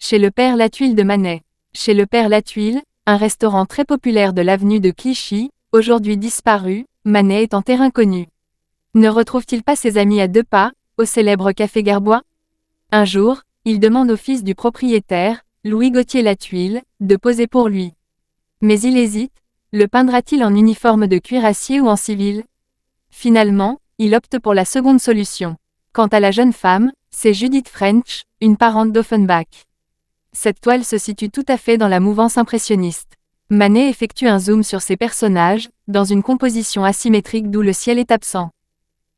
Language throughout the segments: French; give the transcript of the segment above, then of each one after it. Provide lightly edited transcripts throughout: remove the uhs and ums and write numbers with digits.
Chez le père Lathuile de Manet. Chez le père Lathuile, un restaurant très populaire de l'avenue de Clichy, aujourd'hui disparu, Manet est en terrain connu. Ne retrouve-t-il pas ses amis à 2 pas, au célèbre café Garbois? Un jour, il demande au fils du propriétaire, Louis Gauthier Lathuile, de poser pour lui. Mais il hésite, le peindra-t-il en uniforme de cuirassier ou en civil? Finalement, il opte pour la seconde solution. Quant à la jeune femme, c'est Judith French, une parente d'Offenbach. Cette toile se situe tout à fait dans la mouvance impressionniste. Manet effectue un zoom sur ses personnages, dans une composition asymétrique d'où le ciel est absent.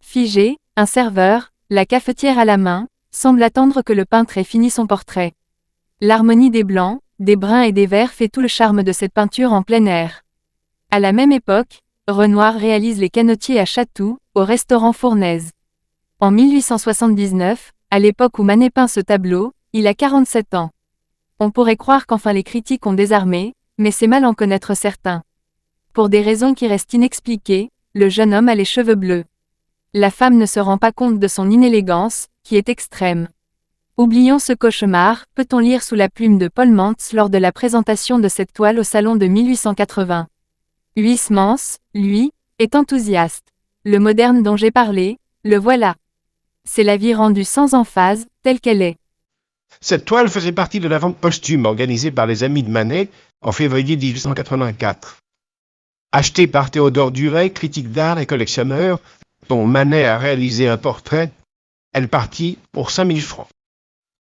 Figé, un serveur, la cafetière à la main, semble attendre que le peintre ait fini son portrait. L'harmonie des blancs, des bruns et des verts fait tout le charme de cette peinture en plein air. À la même époque, Renoir réalise Les Canotiers à Chatou, au restaurant Fournaise. En 1879, à l'époque où Manet peint ce tableau, il a 47 ans. On pourrait croire qu'enfin les critiques ont désarmé, mais c'est mal en connaître certains. Pour des raisons qui restent inexpliquées, le jeune homme a les cheveux bleus. La femme ne se rend pas compte de son inélégance, qui est extrême. Oublions ce cauchemar, peut-on lire sous la plume de Paul Mantz lors de la présentation de cette toile au salon de 1880. Huysmans, lui, est enthousiaste. Le moderne dont j'ai parlé, le voilà. C'est la vie rendue sans emphase, telle qu'elle est. Cette toile faisait partie de la vente posthume organisée par les amis de Manet en février 1884. Achetée par Théodore Duret, critique d'art et collectionneur, dont Manet a réalisé un portrait, elle partit pour 5 000 francs.